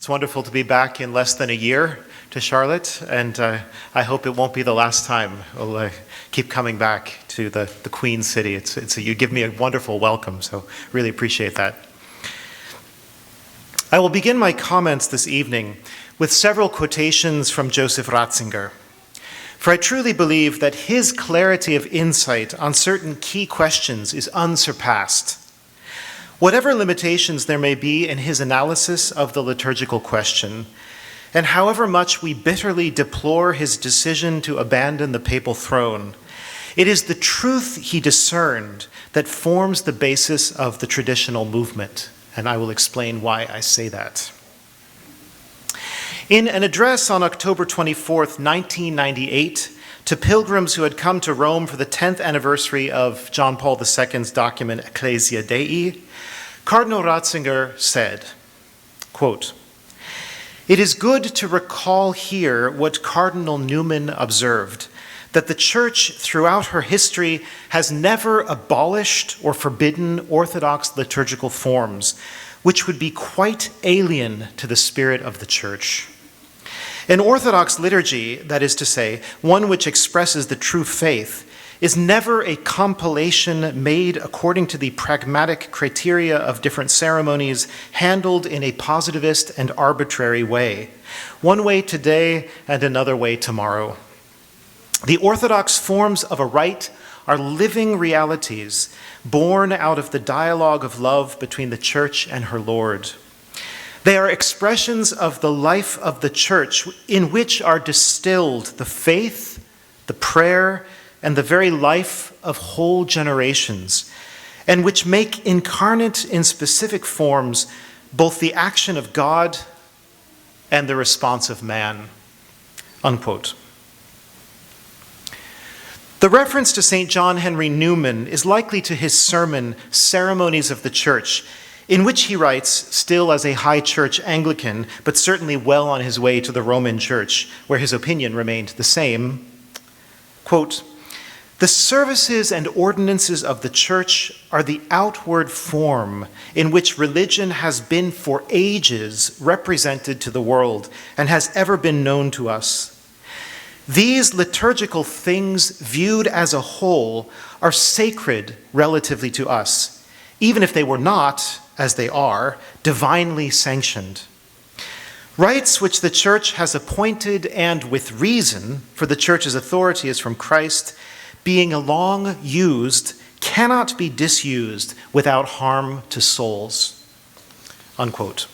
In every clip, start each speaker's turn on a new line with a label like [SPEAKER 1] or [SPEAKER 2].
[SPEAKER 1] It's wonderful to be back in less than a year to Charlotte, and I hope it won't be the last time. We'll keep coming back to the Queen City. You give me a wonderful welcome, so really appreciate that. I will begin my comments this evening with several quotations from Joseph Ratzinger, for I truly believe that his clarity of insight on certain key questions is unsurpassed. Whatever limitations there may be in his analysis of the liturgical question, and however much we bitterly deplore his decision to abandon the papal throne, it is the truth he discerned that forms the basis of the traditional movement, and I will explain why I say that. In an address on October 24th, 1998, to pilgrims who had come to Rome for the 10th anniversary of John Paul II's document Ecclesia Dei, Cardinal Ratzinger said, quote, "It is good to recall here what Cardinal Newman observed, that the Church throughout her history has never abolished or forbidden Orthodox liturgical forms, which would be quite alien to the spirit of the Church. An Orthodox liturgy, that is to say, one which expresses the true faith, is never a compilation made according to the pragmatic criteria of different ceremonies handled in a positivist and arbitrary way, one way today and another way tomorrow. The Orthodox forms of a rite are living realities born out of the dialogue of love between the Church and her Lord. They are expressions of the life of the Church in which are distilled the faith, the prayer, and the very life of whole generations, and which make incarnate in specific forms both the action of God and the response of man." Unquote. The reference to St. John Henry Newman is likely to his sermon, Ceremonies of the Church, in which he writes, still as a high church Anglican, but certainly well on his way to the Roman Church, where his opinion remained the same, quote, "The services and ordinances of the Church are the outward form in which religion has been for ages represented to the world and has ever been known to us. These liturgical things viewed as a whole are sacred relatively to us, even if they were not, as they are, divinely sanctioned. Rites which the Church has appointed and with reason, for the Church's authority is from Christ, being long used, cannot be disused without harm to souls." Unquote.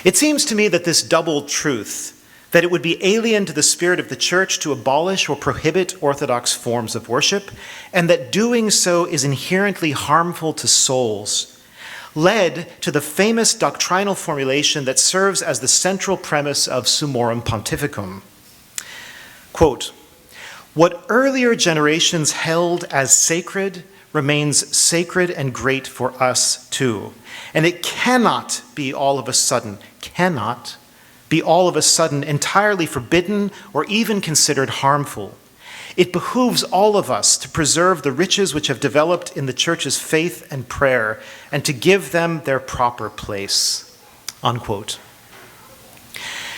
[SPEAKER 1] It seems to me that this double truth, that it would be alien to the spirit of the Church to abolish or prohibit Orthodox forms of worship, and that doing so is inherently harmful to souls, led to the famous doctrinal formulation that serves as the central premise of Summorum Pontificum. Quote, "What earlier generations held as sacred remains sacred and great for us too, and it cannot be all of a sudden entirely forbidden or even considered harmful. It behooves all of us to preserve the riches which have developed in the Church's faith and prayer and to give them their proper place." Unquote.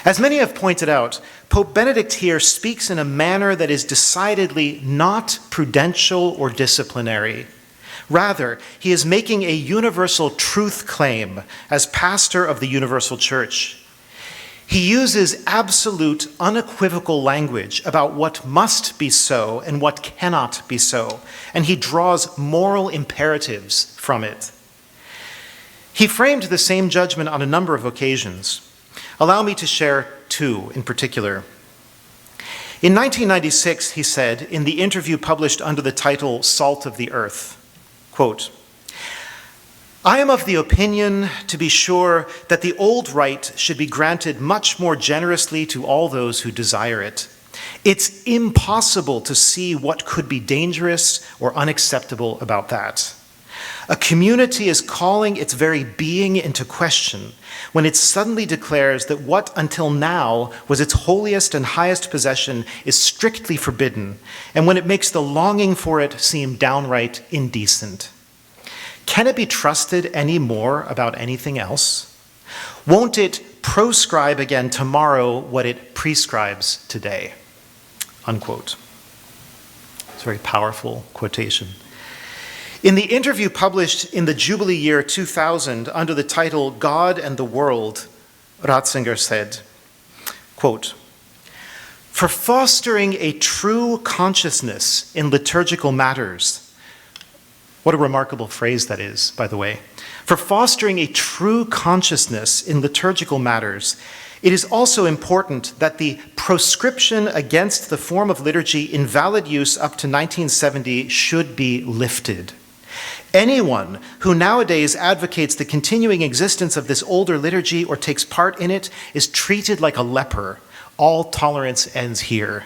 [SPEAKER 1] As many have pointed out, Pope Benedict here speaks in a manner that is decidedly not prudential or disciplinary. Rather, he is making a universal truth claim as pastor of the universal Church. He uses absolute, unequivocal language about what must be so and what cannot be so, and he draws moral imperatives from it. He framed the same judgment on a number of occasions. Allow me to share two in particular. In 1996, he said, in the interview published under the title Salt of the Earth, quote, "I am of the opinion, to be sure, that the old rite should be granted much more generously to all those who desire it. It's impossible to see what could be dangerous or unacceptable about that. A community is calling its very being into question when it suddenly declares that what until now was its holiest and highest possession is strictly forbidden, and when it makes the longing for it seem downright indecent. Can it be trusted any more about anything else? Won't it proscribe again tomorrow what it prescribes today? Unquote. It's a very powerful quotation. In the interview published in the Jubilee year 2000 under the title God and the World, Ratzinger said, quote, "For fostering a true consciousness in liturgical matters," what a remarkable phrase that is, by the way. "For fostering a true consciousness in liturgical matters, it is also important that the proscription against the form of liturgy in valid use up to 1970 should be lifted. Anyone who nowadays advocates the continuing existence of this older liturgy or takes part in it is treated like a leper. All tolerance ends here.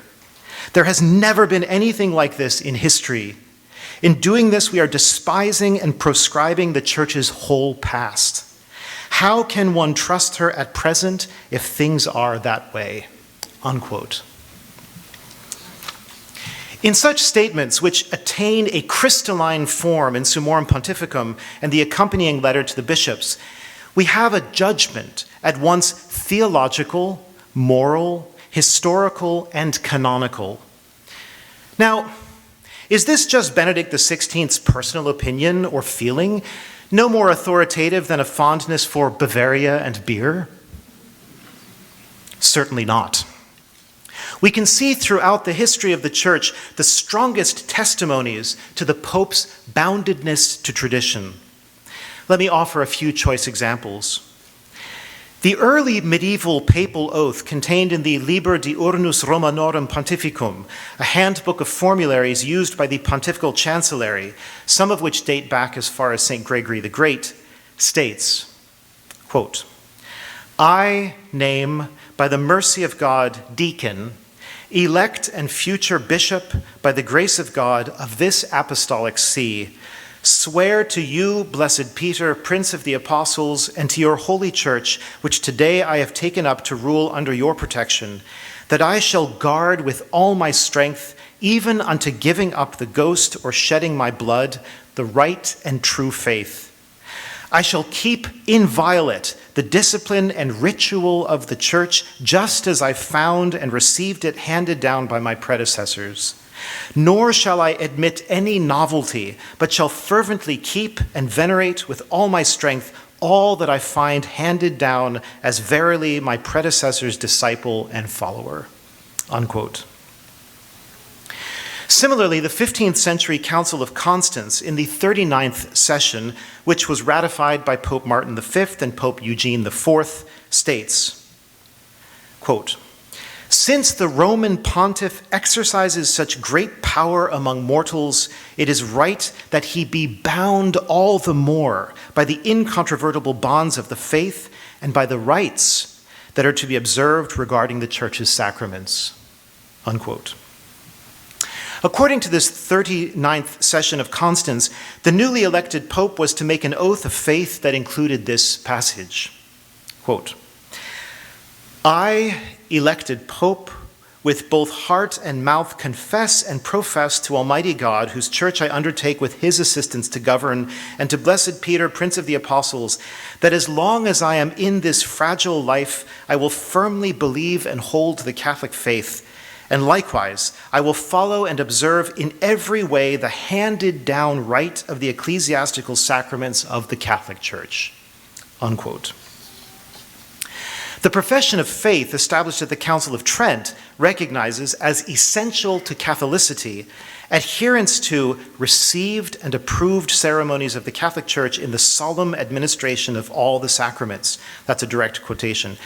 [SPEAKER 1] There has never been anything like this in history. In doing this, we are despising and proscribing the Church's whole past. How can one trust her at present if things are that way?" Unquote. In such statements, which attain a crystalline form in Summorum Pontificum and the accompanying letter to the bishops, we have a judgment at once theological, moral, historical, and canonical. Now, is this just Benedict XVI's personal opinion or feeling, no more authoritative than a fondness for Bavaria and beer? Certainly not. We can see throughout the history of the Church the strongest testimonies to the Pope's boundedness to tradition. Let me offer a few choice examples. The early medieval papal oath contained in the Liber Diurnus Romanorum Pontificum, a handbook of formularies used by the Pontifical Chancellery, some of which date back as far as St. Gregory the Great, states, quote, "I name, by the mercy of God, deacon, elect and future bishop, by the grace of God, of this apostolic see, swear to you, blessed Peter, Prince of the Apostles, and to your holy church, which today I have taken up to rule under your protection, that I shall guard with all my strength, even unto giving up the ghost or shedding my blood, the right and true faith. I shall keep inviolate the discipline and ritual of the church, just as I found and received it handed down by my predecessors. Nor shall I admit any novelty, but shall fervently keep and venerate with all my strength all that I find handed down as verily my predecessor's disciple and follower." Unquote. Similarly, the 15th century Council of Constance in the 39th session, which was ratified by Pope Martin V and Pope Eugene IV, states, quote, "Since the Roman pontiff exercises such great power among mortals, it is right that he be bound all the more by the incontrovertible bonds of the faith and by the rites that are to be observed regarding the Church's sacraments." Unquote. According to this 39th session of Constance, the newly elected pope was to make an oath of faith that included this passage. Quote, "I, elected pope, with both heart and mouth confess and profess to Almighty God, whose church I undertake with his assistance to govern, and to blessed Peter, Prince of the Apostles, that as long as I am in this fragile life, I will firmly believe and hold the Catholic faith, and likewise, I will follow and observe in every way the handed down rite of the ecclesiastical sacraments of the Catholic Church." Unquote. The profession of faith established at the Council of Trent recognizes as essential to Catholicity adherence to received and approved ceremonies of the Catholic Church in the solemn administration of all the sacraments. That's a direct quotation.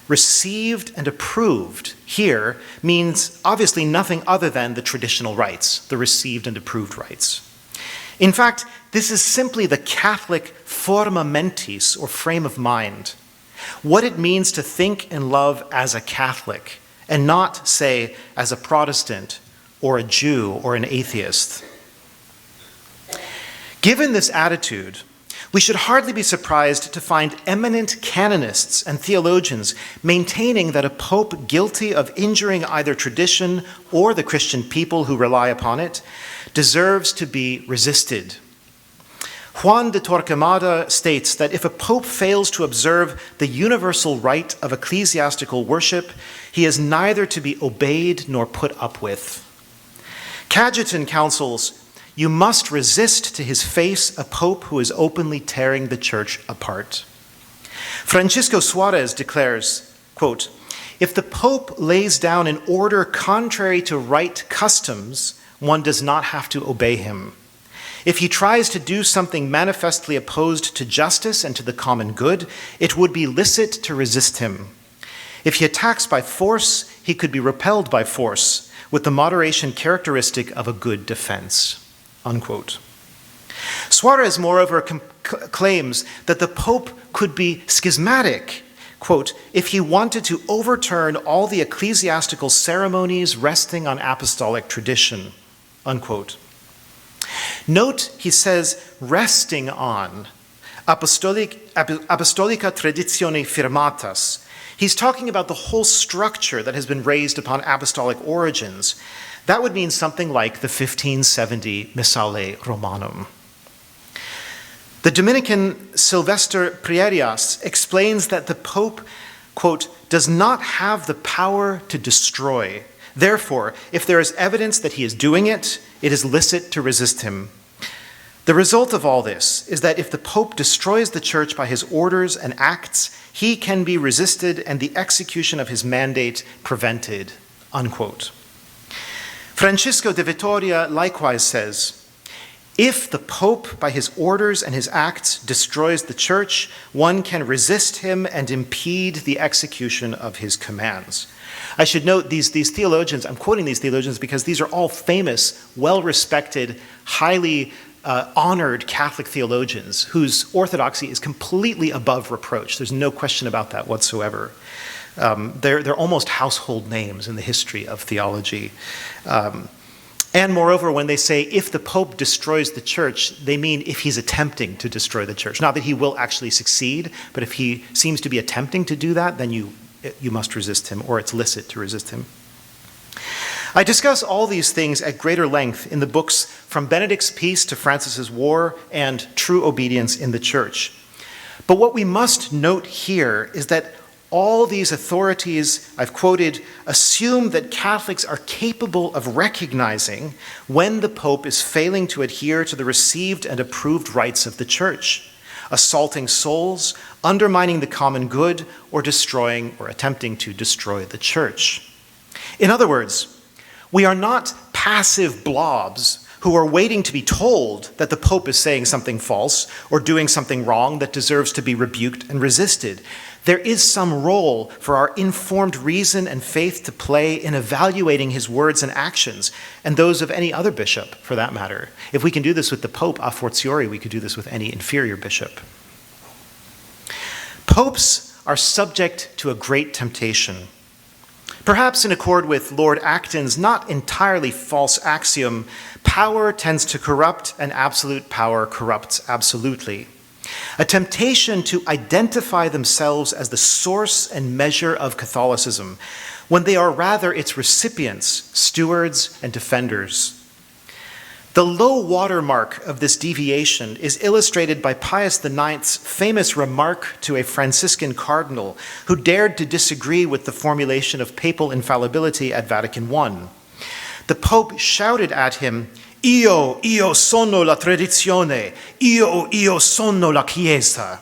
[SPEAKER 1] Received and approved here means obviously nothing other than the traditional rites, the received and approved rites. In fact, this is simply the Catholic forma mentis, or frame of mind, what it means to think and love as a Catholic, and not, say, as a Protestant, or a Jew, or an atheist. Given this attitude, we should hardly be surprised to find eminent canonists and theologians maintaining that a pope guilty of injuring either tradition or the Christian people who rely upon it deserves to be resisted. Juan de Torquemada states that if a pope fails to observe the universal right of ecclesiastical worship, he is neither to be obeyed nor put up with. Cajetan counsels, you must resist to his face a pope who is openly tearing the church apart. Francisco Suarez declares, quote, if the pope lays down an order contrary to right customs, one does not have to obey him. If he tries to do something manifestly opposed to justice and to the common good, it would be licit to resist him. If he attacks by force, he could be repelled by force, with the moderation characteristic of a good defense. Unquote. Suarez, moreover, claims that the Pope could be schismatic, quote, if he wanted to overturn all the ecclesiastical ceremonies resting on apostolic tradition, unquote. Note, he says, resting on apostolica traditione firmatas. He's talking about the whole structure that has been raised upon apostolic origins. That would mean something like the 1570 Missale Romanum. The Dominican Sylvester Prierias explains that the Pope, quote, does not have the power to destroy. Therefore, if there is evidence that he is doing it, it is licit to resist him. The result of all this is that if the Pope destroys the Church by his orders and acts, he can be resisted and the execution of his mandate prevented, unquote. Francisco de Vitoria likewise says, if the Pope, by his orders and his acts, destroys the Church, one can resist him and impede the execution of his commands. I should note these theologians, I'm quoting these theologians because these are all famous, well-respected, highly honored Catholic theologians whose orthodoxy is completely above reproach. There's no question about that whatsoever. They're almost household names in the history of theology. And moreover, when they say if the Pope destroys the Church, they mean if he's attempting to destroy the Church. Not that he will actually succeed, but if he seems to be attempting to do that, then you must resist him, or it's licit to resist him. I discuss all these things at greater length in the books From Benedict's Peace to Francis's War and True Obedience in the Church. But what we must note here is that all these authorities I've quoted assume that Catholics are capable of recognizing when the Pope is failing to adhere to the received and approved rights of the Church, assaulting souls, undermining the common good, or destroying or attempting to destroy the Church. In other words, we are not passive blobs who are waiting to be told that the Pope is saying something false or doing something wrong that deserves to be rebuked and resisted. There is some role for our informed reason and faith to play in evaluating his words and actions, and those of any other bishop, for that matter. If we can do this with the Pope, a fortiori, we could do this with any inferior bishop. Popes are subject to a great temptation. Perhaps in accord with Lord Acton's not entirely false axiom, power tends to corrupt and absolute power corrupts absolutely. A temptation to identify themselves as the source and measure of Catholicism, when they are rather its recipients, stewards, and defenders. The low watermark of this deviation is illustrated by Pius IX's famous remark to a Franciscan cardinal who dared to disagree with the formulation of papal infallibility at Vatican I. The Pope shouted at him, Io sono la tradizione, io sono la Chiesa.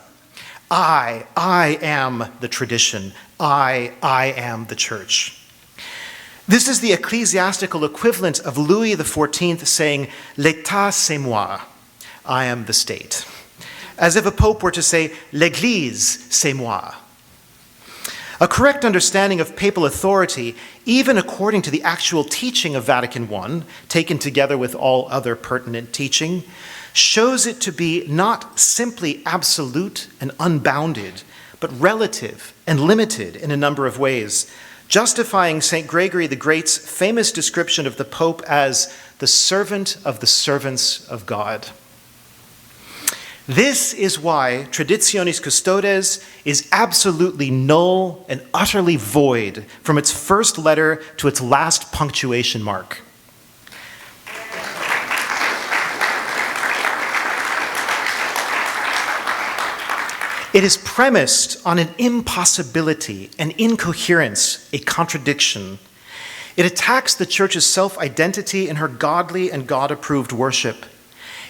[SPEAKER 1] I am the tradition, I am the Church. This is the ecclesiastical equivalent of Louis XIV saying, L'État c'est moi, I am the state. As if a pope were to say, L'Église c'est moi. A correct understanding of papal authority, even according to the actual teaching of Vatican I, taken together with all other pertinent teaching, shows it to be not simply absolute and unbounded, but relative and limited in a number of ways, justifying St. Gregory the Great's famous description of the Pope as the servant of the servants of God. This is why Traditionis Custodes is absolutely null and utterly void from its first letter to its last punctuation mark. It is premised on an impossibility, an incoherence, a contradiction. It attacks the church's self-identity in her godly and God-approved worship.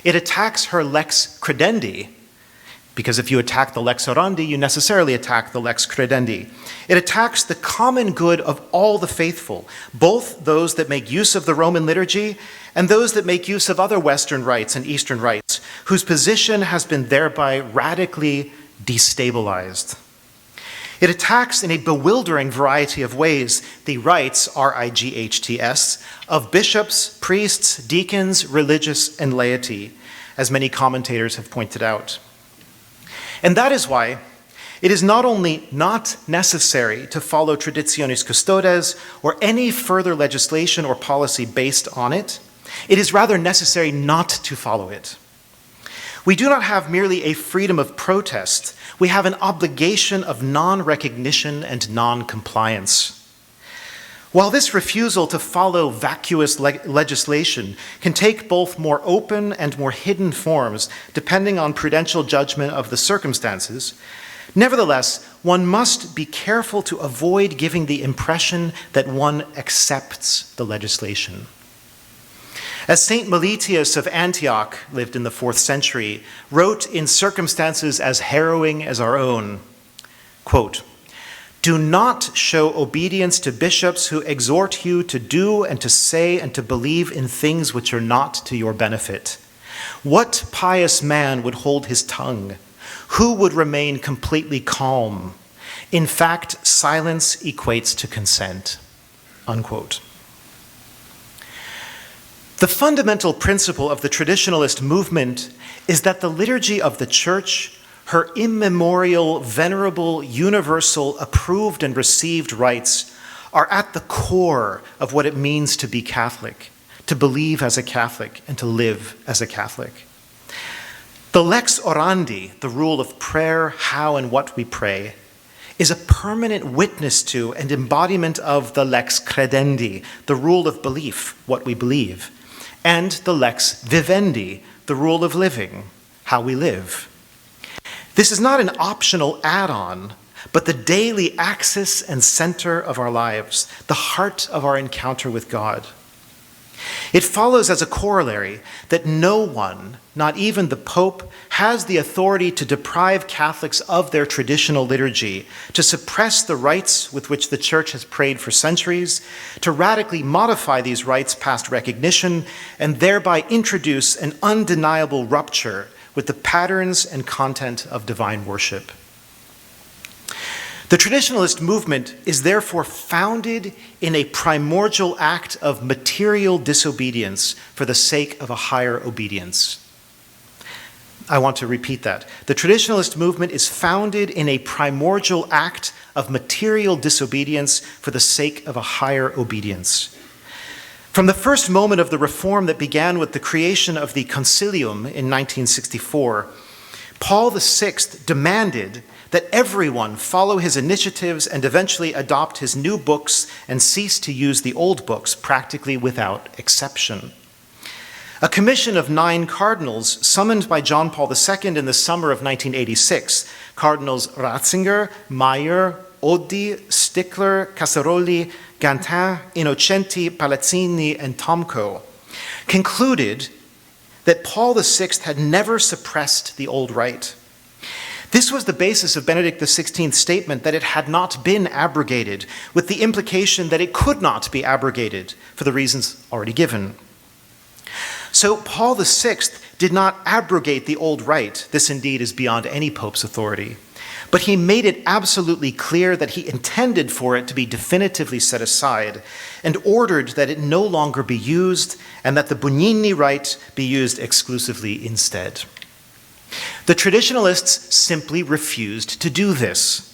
[SPEAKER 1] It attacks her lex credendi, because if you attack the lex orandi, you necessarily attack the lex credendi. It attacks the common good of all the faithful, both those that make use of the Roman liturgy and those that make use of other Western rites and Eastern rites, whose position has been thereby radically destabilized. It attacks in a bewildering variety of ways the rights, R-I-G-H-T-S, of bishops, priests, deacons, religious, and laity, as many commentators have pointed out. And that is why it is not only not necessary to follow Traditionis Custodes or any further legislation or policy based on it, it is rather necessary not to follow it. We do not have merely a freedom of protest, we have an obligation of non-recognition and non-compliance. While this refusal to follow vacuous legislation can take both more open and more hidden forms, depending on prudential judgment of the circumstances, nevertheless, one must be careful to avoid giving the impression that one accepts the legislation. As Saint Meletius of Antioch, lived in the 4th century, wrote in circumstances as harrowing as our own, quote, "Do not show obedience to bishops who exhort you to do and to say and to believe in things which are not to your benefit. What pious man would hold his tongue? Who would remain completely calm? In fact, silence equates to consent." Unquote. The fundamental principle of the traditionalist movement is that the liturgy of the Church, her immemorial, venerable, universal, approved and received rites, are at the core of what it means to be Catholic, to believe as a Catholic, and to live as a Catholic. The lex orandi, the rule of prayer, how and what we pray, is a permanent witness to and embodiment of the lex credendi, the rule of belief, what we believe, and the lex vivendi, the rule of living, how we live. This is not an optional add-on, but the daily axis and center of our lives, the heart of our encounter with God. It follows as a corollary that no one, not even the Pope, has the authority to deprive Catholics of their traditional liturgy, to suppress the rites with which the Church has prayed for centuries, to radically modify these rites past recognition, and thereby introduce an undeniable rupture with the patterns and content of divine worship. The traditionalist movement is therefore founded in a primordial act of material disobedience for the sake of a higher obedience. I want to repeat that. The traditionalist movement is founded in a primordial act of material disobedience for the sake of a higher obedience. From the first moment of the reform that began with the creation of the Concilium in 1964, Paul VI demanded that everyone follow his initiatives and eventually adopt his new books and cease to use the old books practically without exception. A commission of 9 cardinals summoned by John Paul II in the summer of 1986, Cardinals Ratzinger, Meyer, Oddi, Stickler, Casaroli, Gantin, Innocenti, Palazzini, and Tomko, concluded that Paul VI had never suppressed the old rite. This was the basis of Benedict XVI's statement that it had not been abrogated, with the implication that it could not be abrogated for the reasons already given. So Paul VI did not abrogate the old rite. This indeed is beyond any pope's authority. But he made it absolutely clear that he intended for it to be definitively set aside and ordered that it no longer be used and that the Bugnini rite be used exclusively instead. The traditionalists simply refused to do this.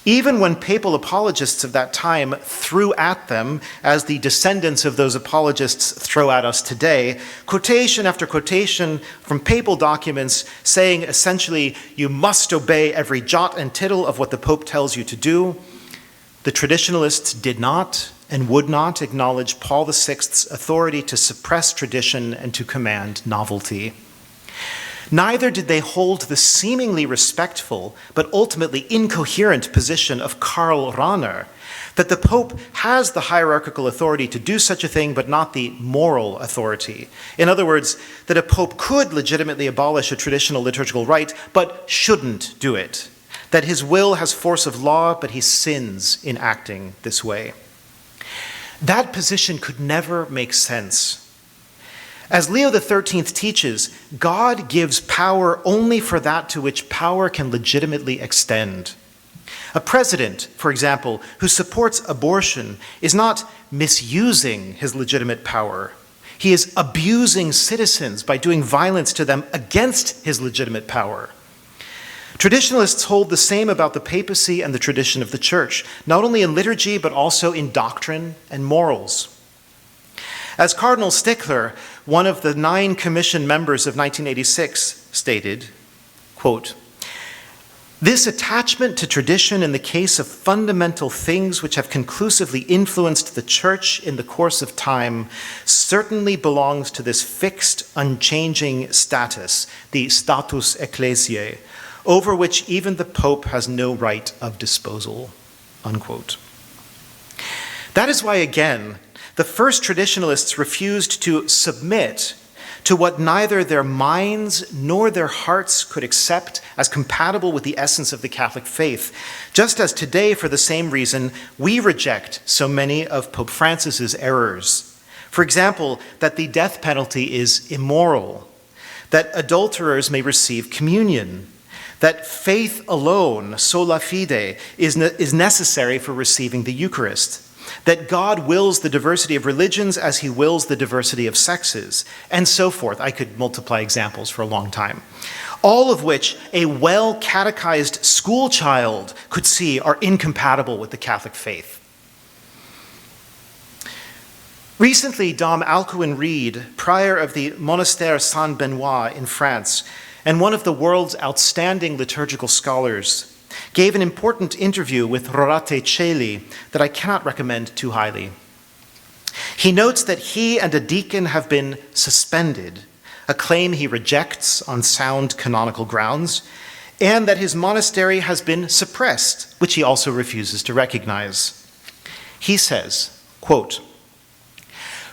[SPEAKER 1] Even when papal apologists of that time threw at them, as the descendants of those apologists throw at us today, quotation after quotation from papal documents saying essentially, you must obey every jot and tittle of what the Pope tells you to do, the traditionalists did not and would not acknowledge Paul VI's authority to suppress tradition and to command novelty. Neither did they hold the seemingly respectful but ultimately incoherent position of Karl Rahner, that the Pope has the hierarchical authority to do such a thing but not the moral authority. In other words, that a Pope could legitimately abolish a traditional liturgical rite but shouldn't do it. That his will has force of law, but he sins in acting this way. That position could never make sense. As Leo XIII teaches, God gives power only for that to which power can legitimately extend. A president, for example, who supports abortion is not misusing his legitimate power. He is abusing citizens by doing violence to them against his legitimate power. Traditionalists hold the same about the papacy and the tradition of the church, not only in liturgy, but also in doctrine and morals. As Cardinal Stickler, one of the 9 commission members of 1986, stated, quote, "This attachment to tradition in the case of fundamental things which have conclusively influenced the Church in the course of time certainly belongs to this fixed, unchanging status, the status ecclesiae, over which even the Pope has no right of disposal," unquote. That is why, again, the first traditionalists refused to submit to what neither their minds nor their hearts could accept as compatible with the essence of the Catholic faith, just as today, for the same reason, we reject so many of Pope Francis's errors. For example, that the death penalty is immoral, that adulterers may receive communion, that faith alone, sola fide, is necessary for receiving the Eucharist, that God wills the diversity of religions as he wills the diversity of sexes, and so forth. I could multiply examples for a long time. All of which a well-catechized school child could see are incompatible with the Catholic faith. Recently, Dom Alcuin Reid, prior of the Monastère Saint-Benoît in France, and one of the world's outstanding liturgical scholars, gave an important interview with Rorate Celi that I cannot recommend too highly. He notes that he and a deacon have been suspended, a claim he rejects on sound canonical grounds, and that his monastery has been suppressed, which he also refuses to recognize. He says, quote,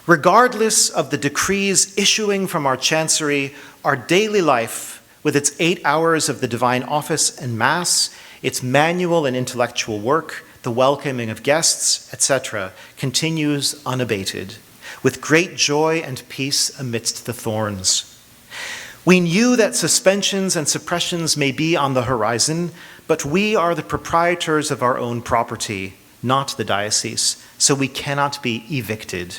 [SPEAKER 1] "Regardless of the decrees issuing from our chancery, our daily life, with its 8 hours of the divine office and mass, its manual and intellectual work, the welcoming of guests, etc., continues unabated, with great joy and peace amidst the thorns. We knew that suspensions and suppressions may be on the horizon, but we are the proprietors of our own property, not the diocese, so we cannot be evicted.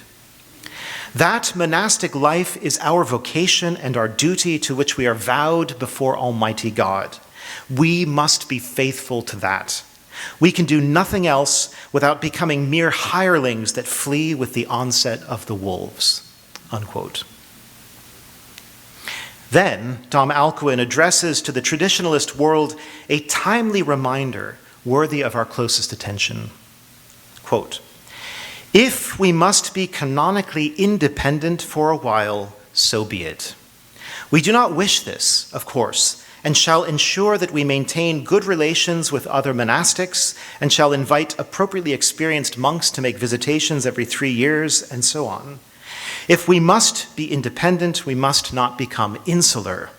[SPEAKER 1] That monastic life is our vocation and our duty to which we are vowed before Almighty God. We must be faithful to that. We can do nothing else without becoming mere hirelings that flee with the onset of the wolves," unquote. Then, Dom Alcuin addresses to the traditionalist world a timely reminder worthy of our closest attention. Quote, "If we must be canonically independent for a while, so be it. We do not wish this, of course, and shall ensure that we maintain good relations with other monastics, and shall invite appropriately experienced monks to make visitations every 3 years, and so on. If we must be independent, we must not become insular.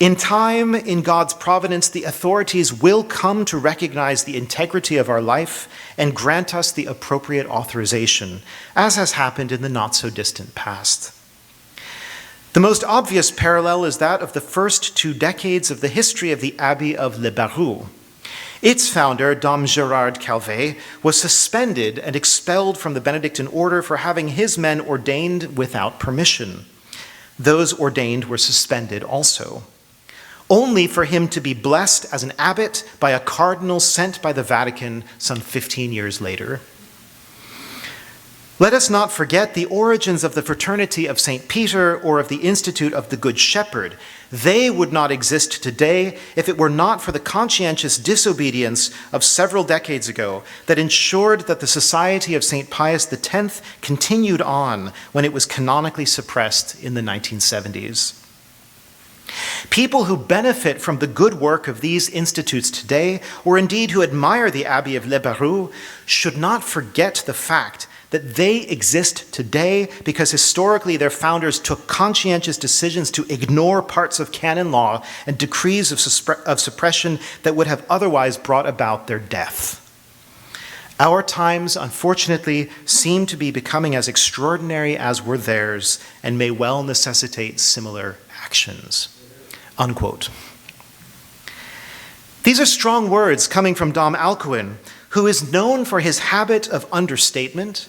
[SPEAKER 1] In time, in God's providence, the authorities will come to recognize the integrity of our life and grant us the appropriate authorization, as has happened in the not-so-distant past." The most obvious parallel is that of the first 2 decades of the history of the Abbey of Le Barroux. Its founder, Dom Gérard Calvet, was suspended and expelled from the Benedictine order for having his men ordained without permission. Those ordained were suspended also, only for him to be blessed as an abbot by a cardinal sent by the Vatican some 15 years later. Let us not forget the origins of the Fraternity of St. Peter or of the Institute of the Good Shepherd. They would not exist today if it were not for the conscientious disobedience of several decades ago that ensured that the Society of St. Pius X continued on when it was canonically suppressed in the 1970s. People who benefit from the good work of these institutes today, or indeed who admire the Abbey of Les Barreaux, should not forget the fact that they exist today because historically their founders took conscientious decisions to ignore parts of canon law and decrees of suppression that would have otherwise brought about their death. Our times, unfortunately, seem to be becoming as extraordinary as were theirs and may well necessitate similar actions." Unquote. These are strong words coming from Dom Alcuin, who is known for his habit of understatement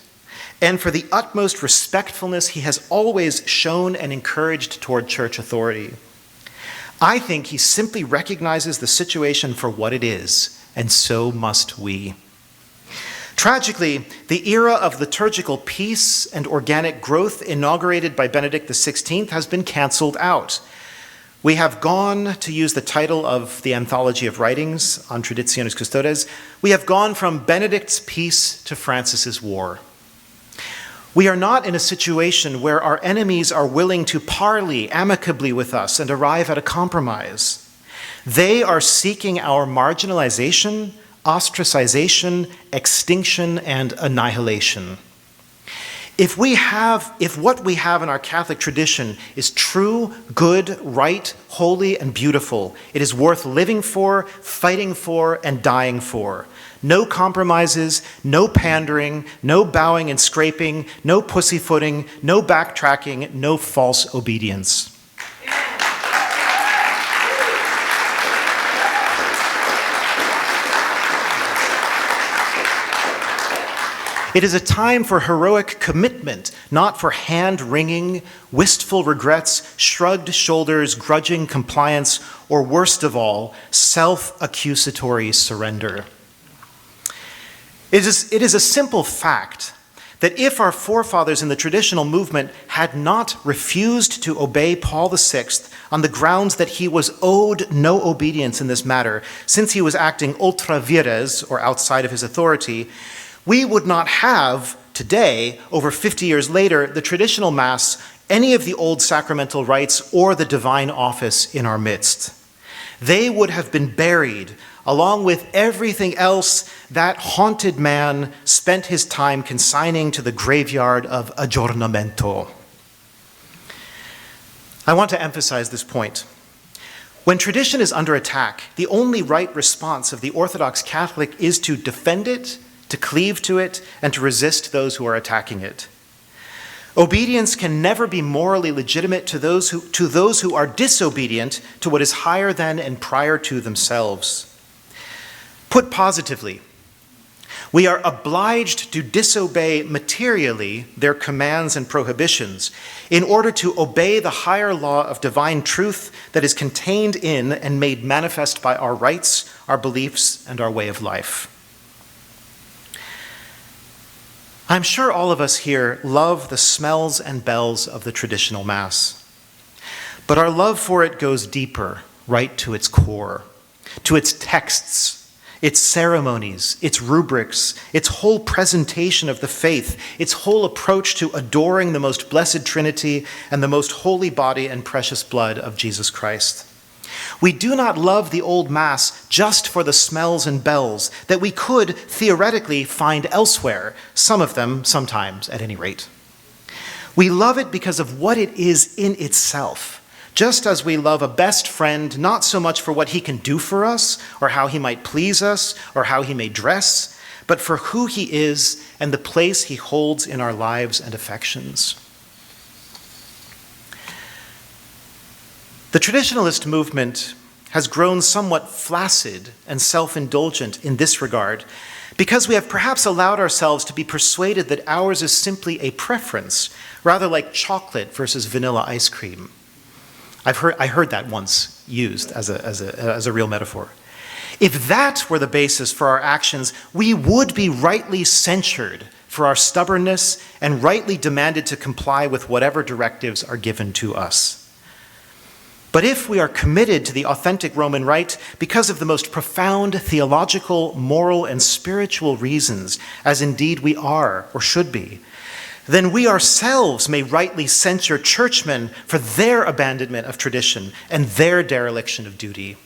[SPEAKER 1] and for the utmost respectfulness he has always shown and encouraged toward church authority. I think he simply recognizes the situation for what it is, and so must we. Tragically, the era of liturgical peace and organic growth inaugurated by Benedict XVI has been canceled out. We have gone, to use the title of the anthology of writings on Traditionis Custodes, we have gone from Benedict's peace to Francis's war. We are not in a situation where our enemies are willing to parley amicably with us and arrive at a compromise. They are seeking our marginalization, ostracization, extinction, and annihilation. If what we have in our Catholic tradition is true, good, right, holy, and beautiful, it is worth living for, fighting for, and dying for. No compromises, no pandering, no bowing and scraping, no pussyfooting, no backtracking, no false obedience. It is a time for heroic commitment, not for hand-wringing, wistful regrets, shrugged shoulders, grudging compliance, or worst of all, self-accusatory surrender. It is a simple fact that if our forefathers in the traditional movement had not refused to obey Paul VI on the grounds that he was owed no obedience in this matter, since he was acting ultra vires, or outside of his authority, we would not have today, over 50 years later, the traditional Mass, any of the old sacramental rites, or the divine office in our midst. They would have been buried, along with everything else that haunted man spent his time consigning to the graveyard of aggiornamento. I want to emphasize this point. When tradition is under attack, the only right response of the Orthodox Catholic is to defend it, to cleave to it, and to resist those who are attacking it. Obedience can never be morally legitimate to those who are disobedient to what is higher than and prior to themselves. Put positively, we are obliged to disobey materially their commands and prohibitions in order to obey the higher law of divine truth that is contained in and made manifest by our rights, our beliefs, and our way of life. I'm sure all of us here love the smells and bells of the traditional Mass. But our love for it goes deeper, right to its core, to its texts, its ceremonies, its rubrics, its whole presentation of the faith, its whole approach to adoring the most blessed Trinity and the most holy body and precious blood of Jesus Christ. We do not love the old Mass just for the smells and bells that we could theoretically find elsewhere, some of them sometimes at any rate. We love it because of what it is in itself, just as we love a best friend not so much for what he can do for us or how he might please us or how he may dress, but for who he is and the place he holds in our lives and affections. The traditionalist movement has grown somewhat flaccid and self-indulgent in this regard because we have perhaps allowed ourselves to be persuaded that ours is simply a preference, rather like chocolate versus vanilla ice cream. I heard that once used as a real metaphor. If that were the basis for our actions, we would be rightly censured for our stubbornness and rightly demanded to comply with whatever directives are given to us. But if we are committed to the authentic Roman rite because of the most profound theological, moral, and spiritual reasons, as indeed we are or should be, then we ourselves may rightly censure churchmen for their abandonment of tradition and their dereliction of duty.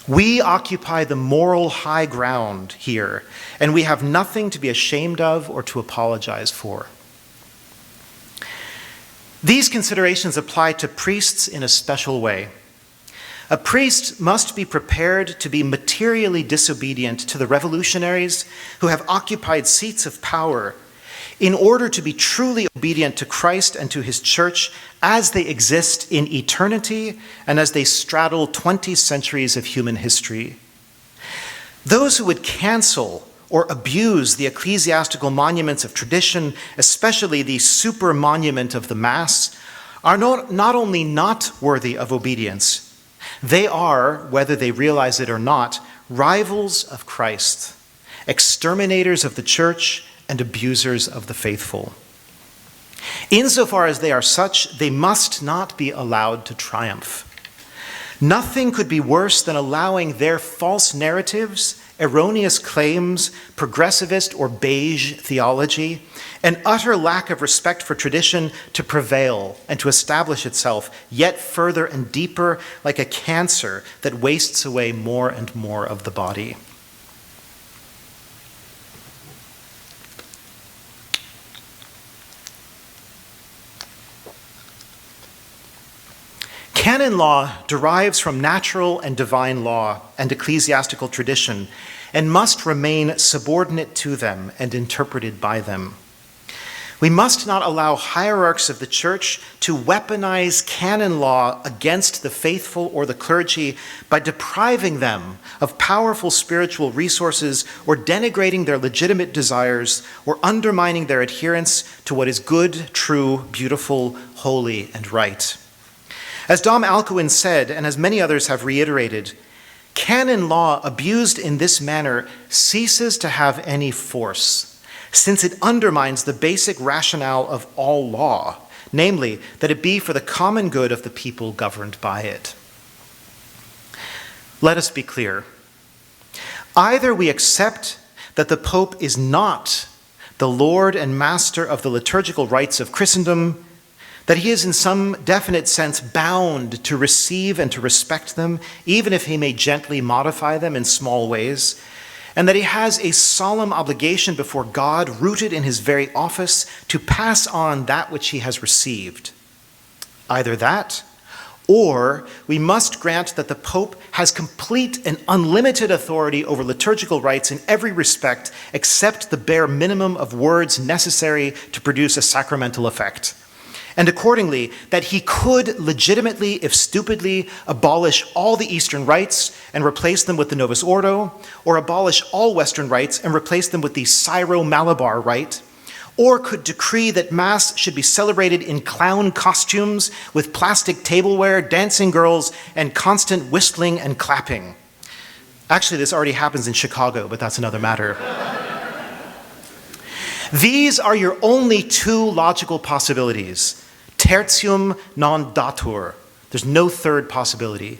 [SPEAKER 1] We occupy the moral high ground here, and we have nothing to be ashamed of or to apologize for. These considerations apply to priests in a special way. A priest must be prepared to be materially disobedient to the revolutionaries who have occupied seats of power in order to be truly obedient to Christ and to his church as they exist in eternity and as they straddle 20 centuries of human history. Those who would cancel or abuse the ecclesiastical monuments of tradition, especially the super monument of the Mass, are not only not worthy of obedience, they are, whether they realize it or not, rivals of Christ, exterminators of the church, and abusers of the faithful. Insofar as they are such, they must not be allowed to triumph. Nothing could be worse than allowing their false narratives, erroneous claims, progressivist or beige theology, and utter lack of respect for tradition to prevail and to establish itself yet further and deeper like a cancer that wastes away more and more of the body. Canon law derives from natural and divine law and ecclesiastical tradition and must remain subordinate to them and interpreted by them. We must not allow hierarchs of the church to weaponize canon law against the faithful or the clergy by depriving them of powerful spiritual resources or denigrating their legitimate desires or undermining their adherence to what is good, true, beautiful, holy, and right. As Dom Alcuin said, and as many others have reiterated, canon law abused in this manner ceases to have any force, since it undermines the basic rationale of all law, namely, that it be for the common good of the people governed by it. Let us be clear. Either we accept that the Pope is not the Lord and Master of the liturgical rites of Christendom, that he is in some definite sense bound to receive and to respect them, even if he may gently modify them in small ways, and that he has a solemn obligation before God, rooted in his very office, to pass on that which he has received. Either that, or we must grant that the Pope has complete and unlimited authority over liturgical rites in every respect, except the bare minimum of words necessary to produce a sacramental effect. And accordingly, that he could legitimately, if stupidly, abolish all the Eastern rites and replace them with the Novus Ordo, or abolish all Western rites and replace them with the Syro-Malabar rite, or could decree that Mass should be celebrated in clown costumes with plastic tableware, dancing girls, and constant whistling and clapping. Actually, this already happens in Chicago, but that's another matter. These are your only two logical possibilities. Tertium non datur. There's no third possibility.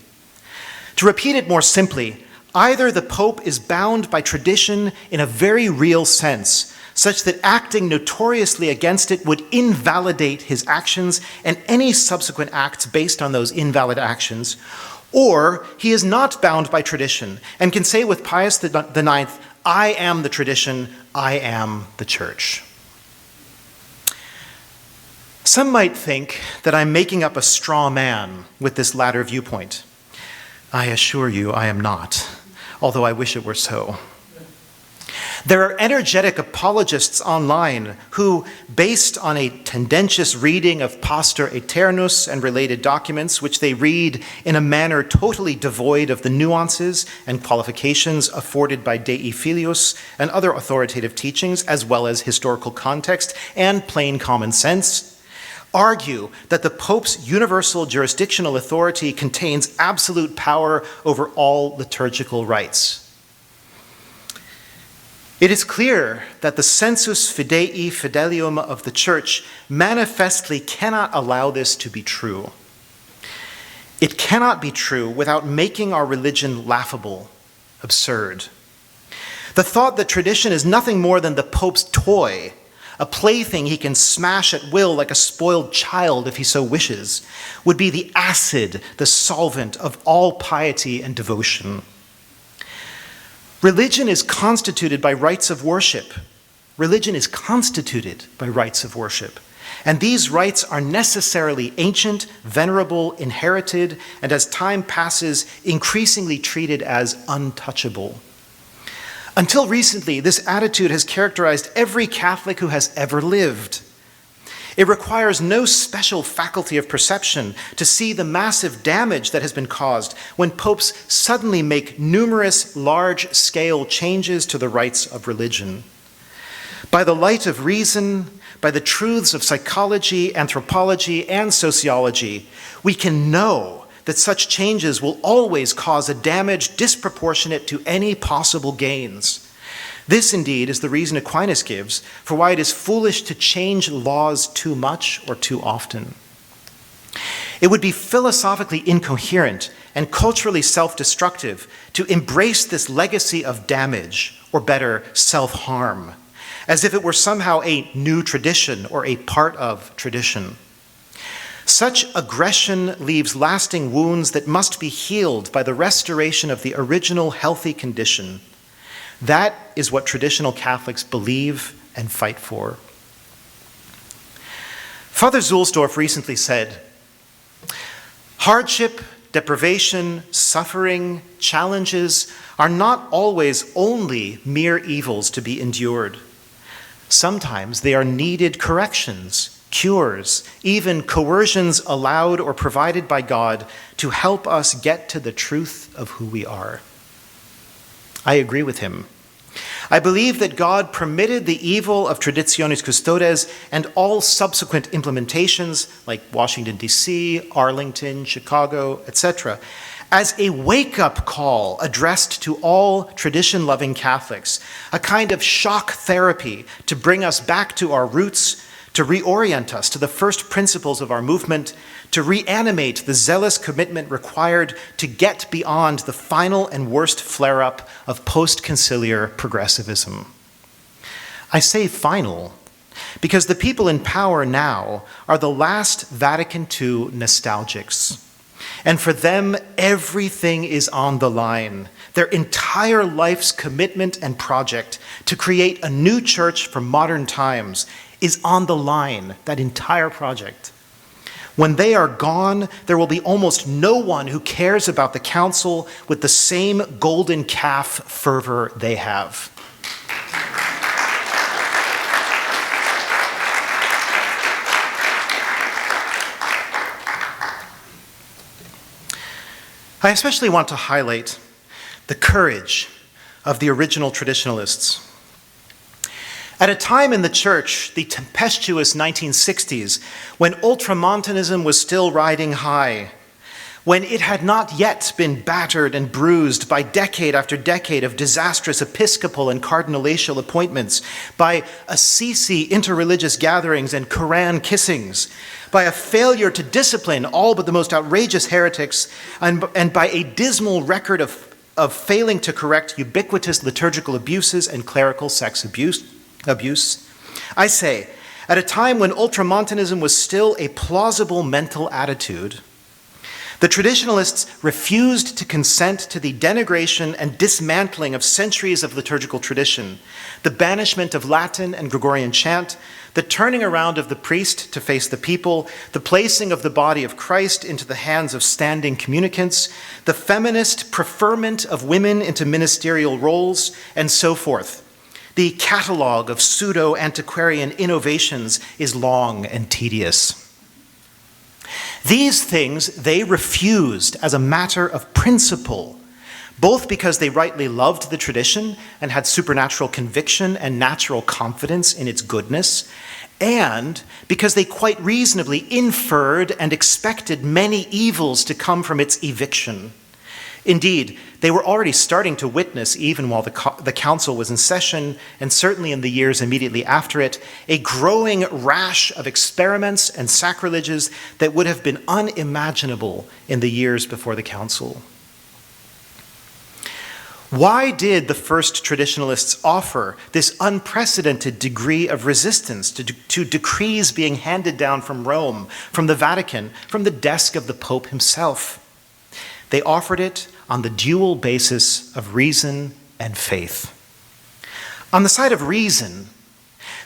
[SPEAKER 1] To repeat it more simply, either the Pope is bound by tradition in a very real sense, such that acting notoriously against it would invalidate his actions and any subsequent acts based on those invalid actions, or he is not bound by tradition and can say with Pius the Ninth, I am the tradition, I am the church. Some might think that I'm making up a straw man with this latter viewpoint. I assure you I am not, although I wish it were so. There are energetic apologists online who, based on a tendentious reading of Pastor Aeternus and related documents, which they read in a manner totally devoid of the nuances and qualifications afforded by Dei Filius and other authoritative teachings, as well as historical context and plain common sense, argue that the Pope's universal jurisdictional authority contains absolute power over all liturgical rites. It is clear that the sensus fidei fidelium of the Church manifestly cannot allow this to be true. It cannot be true without making our religion laughable, absurd. The thought that tradition is nothing more than the Pope's toy, a plaything he can smash at will like a spoiled child if he so wishes, would be the acid, the solvent of all piety and devotion. Religion is constituted by rites of worship. Religion is constituted by rites of worship. And these rites are necessarily ancient, venerable, inherited, and as time passes, increasingly treated as untouchable. Until recently, this attitude has characterized every Catholic who has ever lived. It requires no special faculty of perception to see the massive damage that has been caused when popes suddenly make numerous large-scale changes to the rites of religion. By the light of reason, by the truths of psychology, anthropology, and sociology, we can know that such changes will always cause a damage disproportionate to any possible gains. This, indeed, is the reason Aquinas gives for why it is foolish to change laws too much or too often. It would be philosophically incoherent and culturally self-destructive to embrace this legacy of damage, or better, self-harm, as if it were somehow a new tradition or a part of tradition. Such aggression leaves lasting wounds that must be healed by the restoration of the original healthy condition. That is what traditional Catholics believe and fight for. Father Zuhlsdorf recently said, "Hardship, deprivation, suffering, challenges are not always only mere evils to be endured. Sometimes they are needed corrections, cures, even coercions allowed or provided by God to help us get to the truth of who we are." I agree with him. I believe that God permitted the evil of Traditionis Custodes and all subsequent implementations, like Washington, D.C., Arlington, Chicago, etc., as a wake-up call addressed to all tradition-loving Catholics, a kind of shock therapy to bring us back to our roots, to reorient us to the first principles of our movement, to reanimate the zealous commitment required to get beyond the final and worst flare-up of post-conciliar progressivism. I say final because the people in power now are the last Vatican II nostalgics. And for them, everything is on the line. Their entire life's commitment and project to create a new church for modern times is on the line, that entire project. When they are gone, there will be almost no one who cares about the council with the same golden calf fervor they have. I especially want to highlight the courage of the original traditionalists. At a time in the Church, the tempestuous 1960s, when ultramontanism was still riding high, when it had not yet been battered and bruised by decade after decade of disastrous episcopal and cardinalatial appointments, by Assisi interreligious gatherings and Koran kissings, by a failure to discipline all but the most outrageous heretics, and by a dismal record of failing to correct ubiquitous liturgical abuses and clerical sex abuse. I say, at a time when ultramontanism was still a plausible mental attitude, the traditionalists refused to consent to the denigration and dismantling of centuries of liturgical tradition, the banishment of Latin and Gregorian chant, the turning around of the priest to face the people, the placing of the body of Christ into the hands of standing communicants, the feminist preferment of women into ministerial roles, and so forth. The catalog of pseudo-antiquarian innovations is long and tedious. These things they refused as a matter of principle, both because they rightly loved the tradition and had supernatural conviction and natural confidence in its goodness, and because they quite reasonably inferred and expected many evils to come from its eviction. Indeed, they were already starting to witness, even while the council was in session, and certainly in the years immediately after it, a growing rash of experiments and sacrileges that would have been unimaginable in the years before the council. Why did the first traditionalists offer this unprecedented degree of resistance to decrees being handed down from Rome, from the Vatican, from the desk of the Pope himself? They offered it on the dual basis of reason and faith. On the side of reason,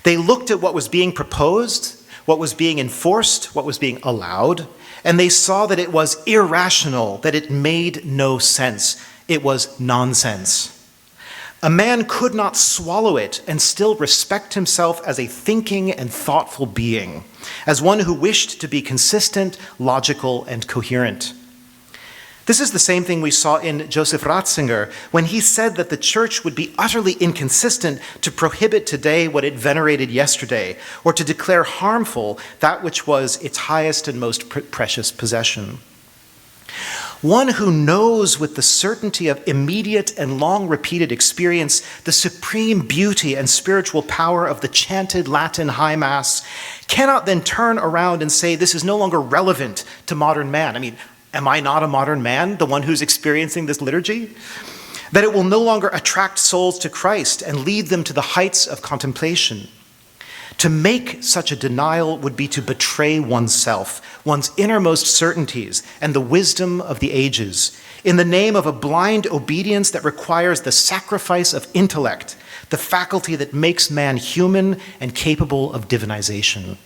[SPEAKER 1] they looked at what was being proposed, what was being enforced, what was being allowed, and they saw that it was irrational, that it made no sense. It was nonsense. A man could not swallow it and still respect himself as a thinking and thoughtful being, as one who wished to be consistent, logical, and coherent. This is the same thing we saw in Joseph Ratzinger when he said that the church would be utterly inconsistent to prohibit today what it venerated yesterday, or to declare harmful that which was its highest and most precious possession. One who knows with the certainty of immediate and long-repeated experience the supreme beauty and spiritual power of the chanted Latin High Mass cannot then turn around and say this is no longer relevant to modern man. I mean, am I not a modern man, the one who's experiencing this liturgy? That it will no longer attract souls to Christ and lead them to the heights of contemplation. To make such a denial would be to betray oneself, one's innermost certainties, and the wisdom of the ages, in the name of a blind obedience that requires the sacrifice of intellect, the faculty that makes man human and capable of divinization.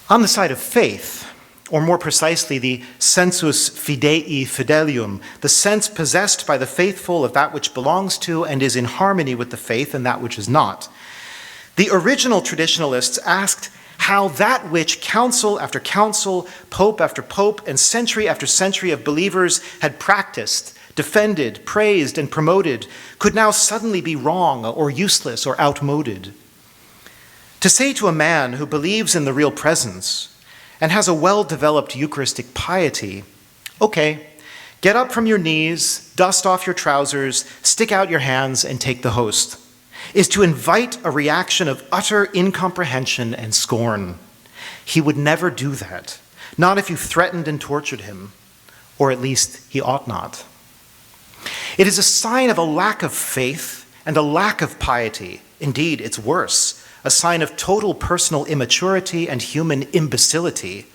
[SPEAKER 1] On the side of faith, or more precisely, the sensus fidei fidelium, the sense possessed by the faithful of that which belongs to and is in harmony with the faith and that which is not, the original traditionalists asked how that which council after council, pope after pope, and century after century of believers had practiced, defended, praised, and promoted could now suddenly be wrong or useless or outmoded. To say to a man who believes in the real presence and has a well-developed Eucharistic piety, okay, get up from your knees, dust off your trousers, stick out your hands, and take the host, is to invite a reaction of utter incomprehension and scorn. He would never do that, not if you threatened and tortured him, or at least he ought not. It is a sign of a lack of faith and a lack of piety. Indeed, it's worse, a sign of total personal immaturity and human imbecility,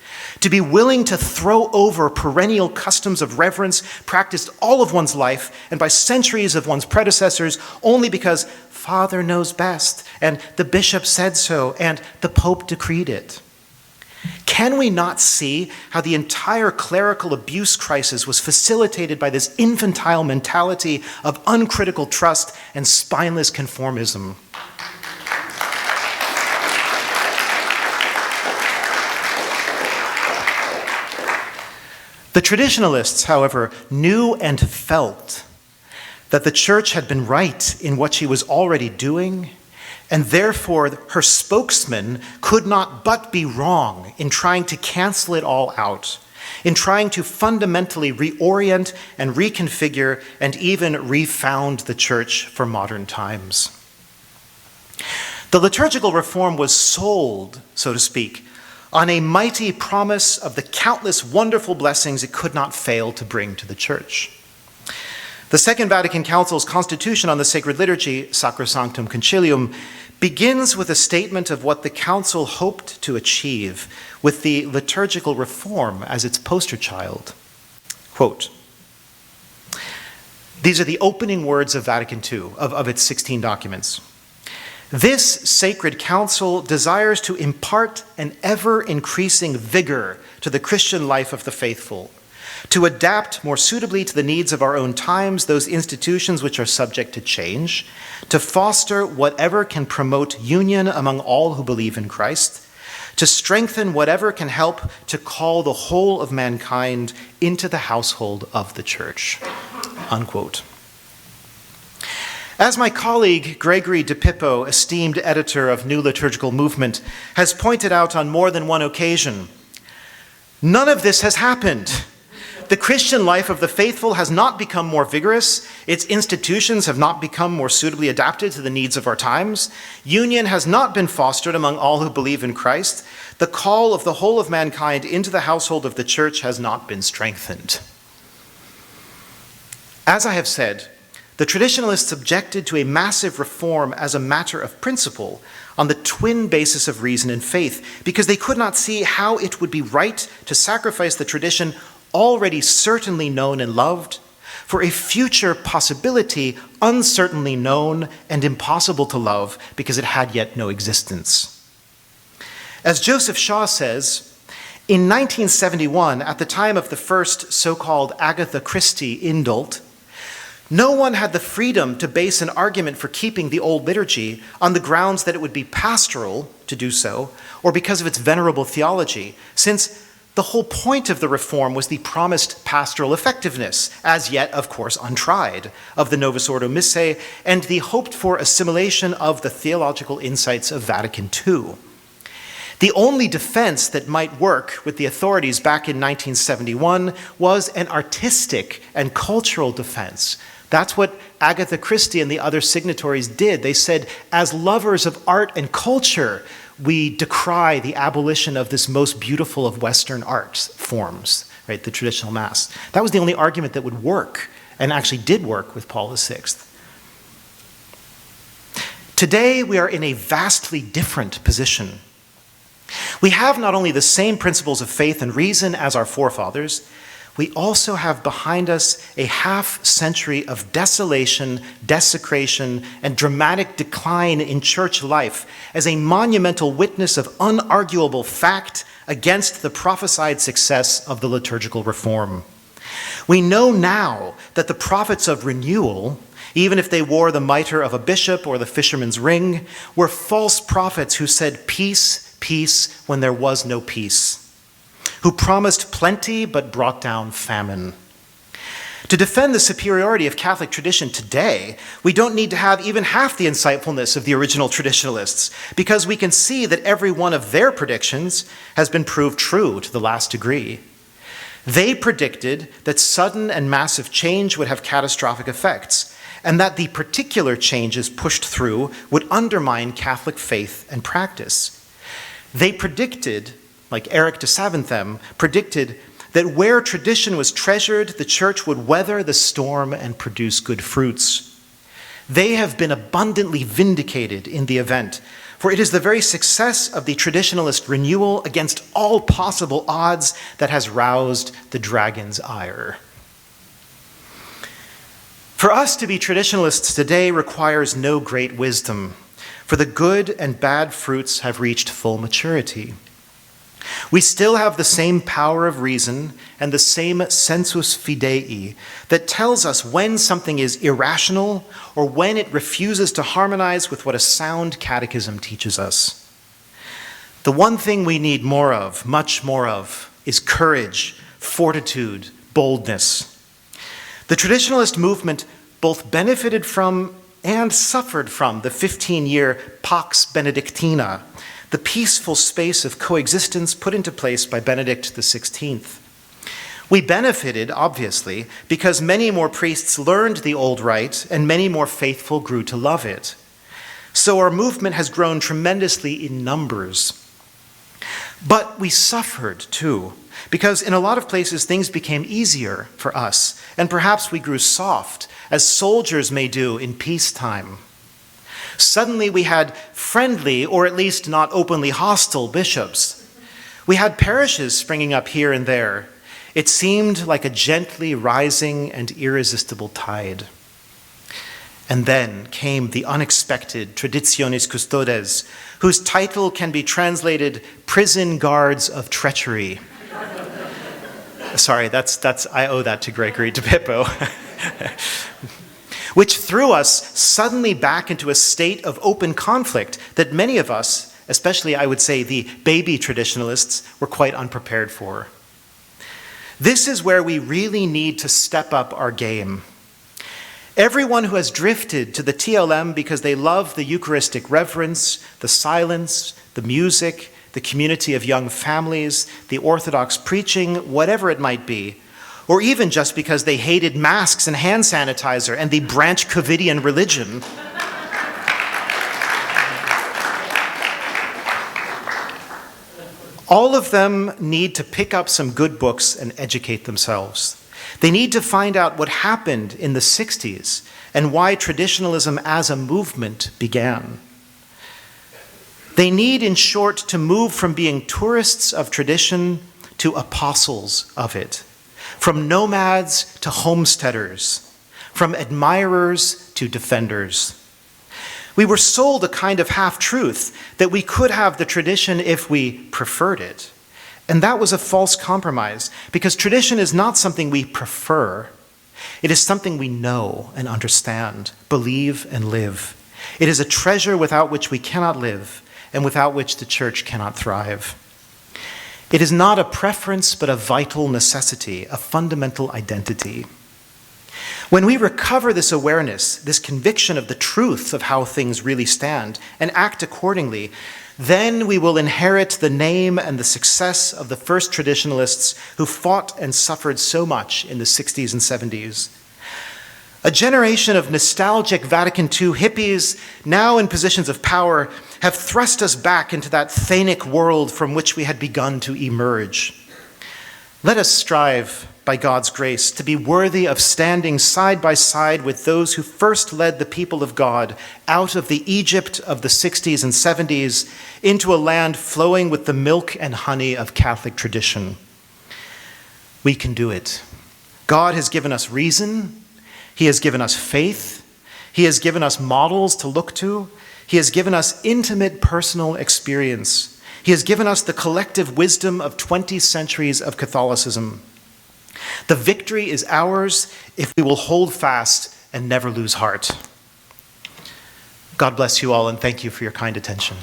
[SPEAKER 1] to be willing to throw over perennial customs of reverence practiced all of one's life and by centuries of one's predecessors only because Father knows best and the bishop said so and the Pope decreed it. Can we not see how the entire clerical abuse crisis was facilitated by this infantile mentality of uncritical trust and spineless conformism? The traditionalists, however, knew and felt that the church had been right in what she was already doing, and therefore her spokesman could not but be wrong in trying to cancel it all out, in trying to fundamentally reorient and reconfigure and even refound the church for modern times. The liturgical reform was sold, so to speak, on a mighty promise of the countless wonderful blessings it could not fail to bring to the church. The Second Vatican Council's Constitution on the Sacred Liturgy, Sacrosanctum Concilium, begins with a statement of what the Council hoped to achieve with the liturgical reform as its poster child. Quote, these are the opening words of Vatican II, of its 16 documents. This sacred council desires to impart an ever-increasing vigor to the Christian life of the faithful, to adapt more suitably to the needs of our own times those institutions which are subject to change, to foster whatever can promote union among all who believe in Christ, to strengthen whatever can help to call the whole of mankind into the household of the church. Unquote. As my colleague Gregory DePippo, esteemed editor of New Liturgical Movement, has pointed out on more than one occasion, none of this has happened. The Christian life of the faithful has not become more vigorous. Its institutions have not become more suitably adapted to the needs of our times. Union has not been fostered among all who believe in Christ. The call of the whole of mankind into the household of the church has not been strengthened. As I have said, the traditionalists objected to a massive reform as a matter of principle on the twin basis of reason and faith, because they could not see how it would be right to sacrifice the tradition already certainly known and loved for a future possibility uncertainly known and impossible to love because it had yet no existence. As Joseph Shaw says, in 1971, at the time of the first so-called Agatha Christie indult, no one had the freedom to base an argument for keeping the old liturgy on the grounds that it would be pastoral to do so, or because of its venerable theology, since the whole point of the reform was the promised pastoral effectiveness, as yet, of course, untried, of the Novus Ordo Missae, and the hoped-for assimilation of the theological insights of Vatican II. The only defense that might work with the authorities back in 1971 was an artistic and cultural defense. That's what Agatha Christie and the other signatories did. They said, as lovers of art and culture, we decry the abolition of this most beautiful of Western art forms, right, the traditional Mass. That was the only argument that would work, and actually did work with Paul VI. Today, we are in a vastly different position. We have not only the same principles of faith and reason as our forefathers, we also have behind us a half-century of desolation, desecration, and dramatic decline in church life as a monumental witness of unarguable fact against the prophesied success of the liturgical reform. We know now that the prophets of renewal, even if they wore the mitre of a bishop or the fisherman's ring, were false prophets who said peace, peace when there was no peace, who promised plenty but brought down famine. To defend the superiority of Catholic tradition today, we don't need to have even half the insightfulness of the original traditionalists, because we can see that every one of their predictions has been proved true to the last degree. They predicted that sudden and massive change would have catastrophic effects, and that the particular changes pushed through would undermine Catholic faith and practice. They predicted, like Eric de Saventem, predicted that where tradition was treasured, the church would weather the storm and produce good fruits. They have been abundantly vindicated in the event, for it is the very success of the traditionalist renewal against all possible odds that has roused the dragon's ire. For us to be traditionalists today requires no great wisdom, for the good and bad fruits have reached full maturity. We still have the same power of reason and the same sensus fidei that tells us when something is irrational or when it refuses to harmonize with what a sound catechism teaches us. The one thing we need more of, much more of, is courage, fortitude, boldness. The traditionalist movement both benefited from and suffered from the 15-year Pax Benedictina, the peaceful space of coexistence put into place by Benedict XVI. We benefited, obviously, because many more priests learned the old rite and many more faithful grew to love it. So our movement has grown tremendously in numbers. But we suffered too, because in a lot of places things became easier for us, and perhaps we grew soft, as soldiers may do in peacetime. Suddenly we had friendly, or at least not openly hostile, bishops. We had parishes springing up here and there. It seemed like a gently rising and irresistible tide. And then came the unexpected Traditionis Custodes, whose title can be translated Prison Guards of Treachery. Sorry, I owe that to Gregory de Pippo. Which threw us suddenly back into a state of open conflict that many of us, especially I would say the baby traditionalists, were quite unprepared for. This is where we really need to step up our game. Everyone who has drifted to the TLM because they love the Eucharistic reverence, the silence, the music, the community of young families, the Orthodox preaching, whatever it might be, or even just because they hated masks and hand sanitizer and the branch Covidian religion. All of them need to pick up some good books and educate themselves. They need to find out what happened in the 60s and why traditionalism as a movement began. They need, in short, to move from being tourists of tradition to apostles of it, from nomads to homesteaders, from admirers to defenders. We were sold a kind of half-truth that we could have the tradition if we preferred it. And that was a false compromise, because tradition is not something we prefer. It is something we know and understand, believe and live. It is a treasure without which we cannot live and without which the church cannot thrive. It is not a preference, but a vital necessity, a fundamental identity. When we recover this awareness, this conviction of the truth of how things really stand, and act accordingly, then we will inherit the name and the success of the first traditionalists who fought and suffered so much in the 60s and 70s. A generation of nostalgic Vatican II hippies, now in positions of power, have thrust us back into that Thainic world from which we had begun to emerge. Let us strive, by God's grace, to be worthy of standing side by side with those who first led the people of God out of the Egypt of the 60s and 70s into a land flowing with the milk and honey of Catholic tradition. We can do it. God has given us reason. He has given us faith. He has given us models to look to. He has given us intimate personal experience. He has given us the collective wisdom of 20 centuries of Catholicism. The victory is ours if we will hold fast and never lose heart. God bless you all, and thank you for your kind attention.